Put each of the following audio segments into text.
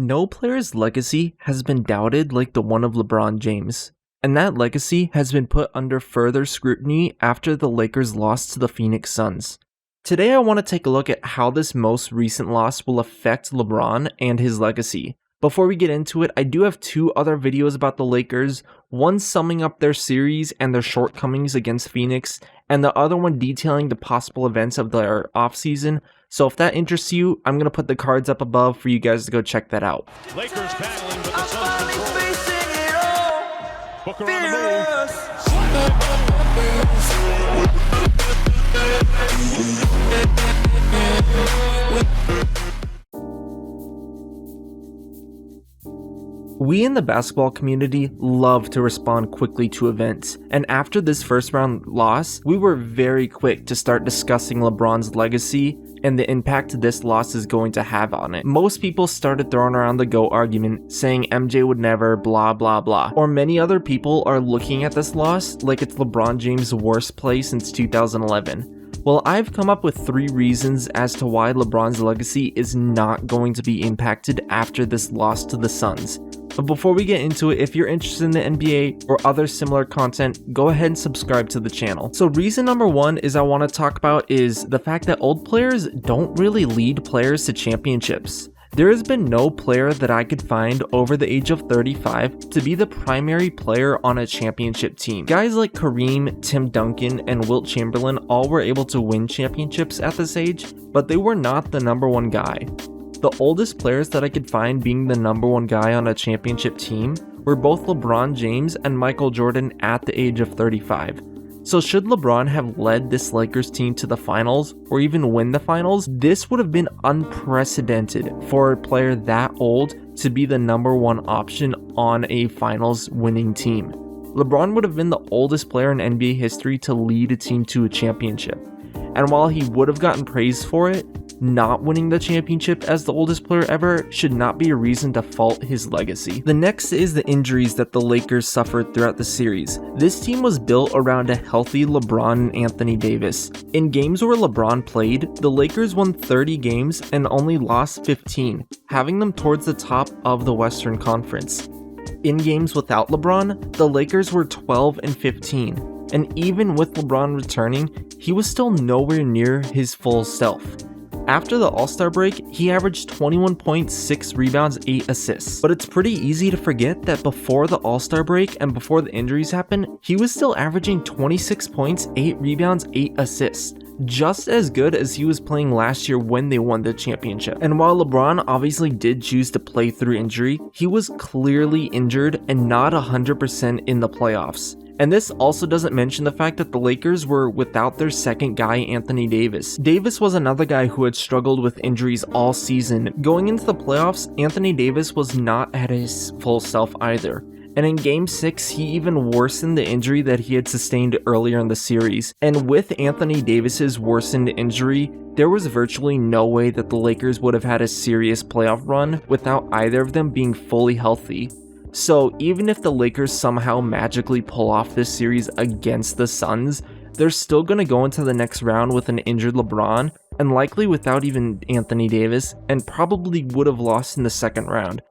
No player's legacy has been doubted like the one of LeBron James, and that legacy has been put under further scrutiny after the Lakers lost to the Phoenix Suns. Today I want to take a look at how this most recent loss will affect LeBron and his legacy. Before we get into it, I do have two other videos about the Lakers, one summing up their series and their shortcomings against Phoenix, and the other one detailing the possible events of their offseason. So if that interests you, I'm going to put the cards up above for you guys to go check that out. Lakers battling, but the Suns control. Booker on the We in the basketball community love to respond quickly to events, and after this first round loss, we were very quick to start discussing LeBron's legacy and the impact this loss is going to have on it. Most people started throwing around the GOAT argument, saying MJ would never, blah blah blah. Or many other people are looking at this loss like it's LeBron James' worst play since 2011. Well, I've come up with 3 reasons as to why LeBron's legacy is not going to be impacted after this loss to the Suns. But before we get into it, if you're interested in the NBA or other similar content, go ahead and subscribe to the channel. So reason number 1 is I want to talk about is the fact that old players don't really lead players to championships. There has been no player that I could find over the age of 35 to be the primary player on a championship team. Guys like Kareem, Tim Duncan, and Wilt Chamberlain all were able to win championships at this age, but they were not the number 1 guy. The oldest players that I could find being the number 1 guy on a championship team were both LeBron James and Michael Jordan at the age of 35. So should LeBron have led this Lakers team to the finals or even win the finals, this would have been unprecedented for a player that old to be the number 1 option on a finals winning team. LeBron would have been the oldest player in NBA history to lead a team to a championship. And while he would have gotten praise for it, not winning the championship as the oldest player ever should not be a reason to fault his legacy. The next is the injuries that the Lakers suffered throughout the series. This team was built around a healthy LeBron and Anthony Davis. In games where LeBron played, the Lakers won 30 games and only lost 15, having them towards the top of the Western Conference. In games without LeBron, the Lakers were 12 and 15, and even with LeBron returning, he was still nowhere near his full self. After the All-Star break, he averaged 21 points, 6 rebounds, 8 assists. But it's pretty easy to forget that before the All-Star break and before the injuries happened, he was still averaging 26 points, 8 rebounds, 8 assists. Just as good as he was playing last year when they won the championship. And while LeBron obviously did choose to play through injury, he was clearly injured and not 100% in the playoffs. And this also doesn't mention the fact that the Lakers were without their second guy, Anthony Davis. Davis was another guy who had struggled with injuries all season. Going into the playoffs, Anthony Davis was not at his full self either. And in Game 6, he even worsened the injury that he had sustained earlier in the series. And with Anthony Davis's worsened injury, there was virtually no way that the Lakers would have had a serious playoff run without either of them being fully healthy. So even if the Lakers somehow magically pull off this series against the Suns, they're still going to go into the next round with an injured LeBron, and likely without even Anthony Davis, and probably would have lost in the second round.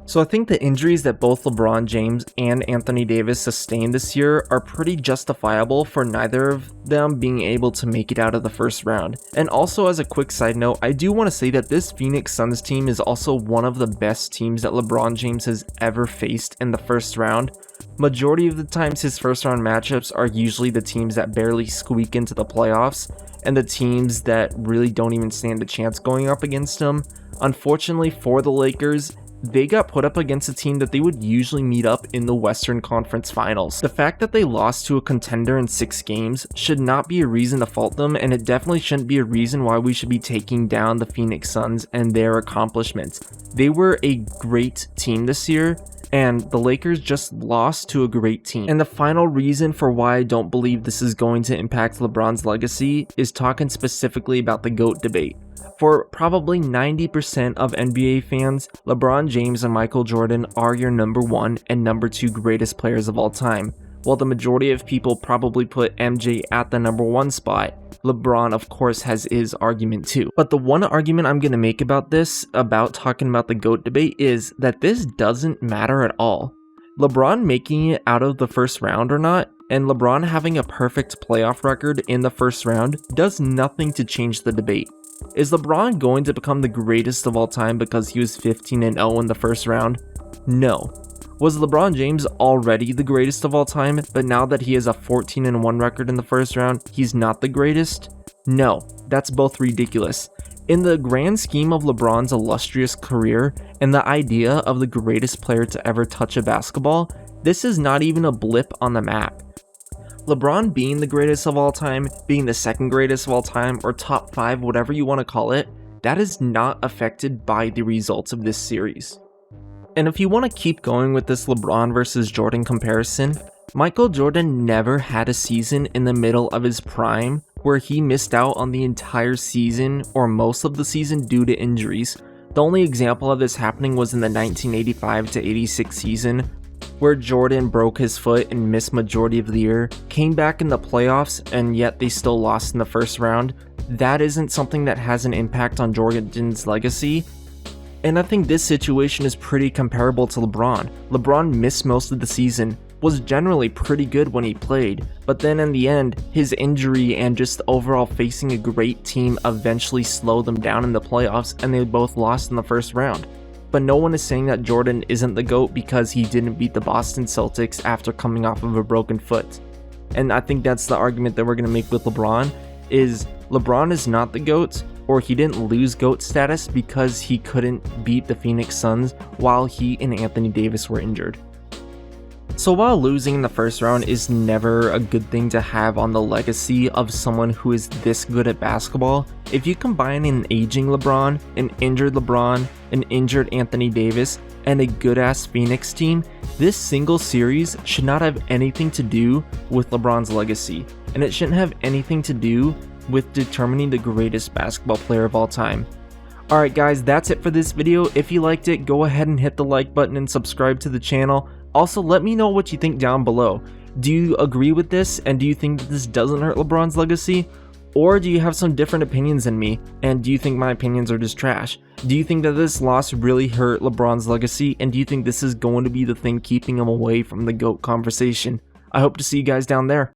So I think the injuries that both LeBron James and Anthony Davis sustained this year are pretty justifiable for neither of them being able to make it out of the first round. And also, as a quick side note, I do want to say that this Phoenix Suns team is also one of the best teams that LeBron James has ever faced in the first round. Majority of the times his first round matchups are usually the teams that barely squeak into the playoffs and the teams that really don't even stand a chance going up against him. Unfortunately for the Lakers, they got put up against a team that they would usually meet up in the Western Conference Finals. The fact that they lost to a contender in 6 games should not be a reason to fault them, and it definitely shouldn't be a reason why we should be taking down the Phoenix Suns and their accomplishments. They were a great team this year, and the Lakers just lost to a great team. And the final reason for why I don't believe this is going to impact LeBron's legacy is talking specifically about the GOAT debate. For probably 90% of NBA fans, LeBron James and Michael Jordan are your number 1 and number 2 greatest players of all time, while the majority of people probably put MJ at the number 1 spot. LeBron, of course, has his argument too. But the one argument I'm going to make about this, about talking about the GOAT debate, is that this doesn't matter at all. LeBron making it out of the first round or not, and LeBron having a perfect playoff record in the first round, does nothing to change the debate. Is LeBron going to become the greatest of all time because he was 15-0 in the first round? No. Was LeBron James already the greatest of all time, but now that he has a 14-1 record in the first round, he's not the greatest? No, that's both ridiculous. In the grand scheme of LeBron's illustrious career and the idea of the greatest player to ever touch a basketball, this is not even a blip on the map. LeBron being the greatest of all time, being the second greatest of all time, or top 5, whatever you want to call it, that is not affected by the results of this series. And if you want to keep going with this LeBron versus Jordan comparison, Michael Jordan never had a season in the middle of his prime where he missed out on the entire season or most of the season due to injuries. The only example of this happening was in the 1985-86 season, where Jordan broke his foot and missed majority of the year, came back in the playoffs, and yet they still lost in the first round. That isn't something that has an impact on Jordan's legacy. And I think this situation is pretty comparable to LeBron. LeBron missed most of the season, was generally pretty good when he played, but then in the end, his injury and just overall facing a great team eventually slowed them down in the playoffs, and they both lost in the first round. But no one is saying that Jordan isn't the GOAT because he didn't beat the Boston Celtics after coming off of a broken foot. And I think that's the argument that we're going to make with LeBron, is LeBron is not the GOAT, or he didn't lose GOAT status because he couldn't beat the Phoenix Suns while he and Anthony Davis were injured. So while losing in the first round is never a good thing to have on the legacy of someone who is this good at basketball, if you combine an aging LeBron, an injured LeBron, an injured Anthony Davis, and a good-ass Phoenix team, this single series should not have anything to do with LeBron's legacy, and it shouldn't have anything to do with determining the greatest basketball player of all time. Alright guys, that's it for this video. If you liked it, go ahead and hit the like button and subscribe to the channel. Also, let me know what you think down below. Do you agree with this, and do you think that this doesn't hurt LeBron's legacy? Or do you have some different opinions than me, and do you think my opinions are just trash? Do you think that this loss really hurt LeBron's legacy, and do you think this is going to be the thing keeping him away from the GOAT conversation? I hope to see you guys down there.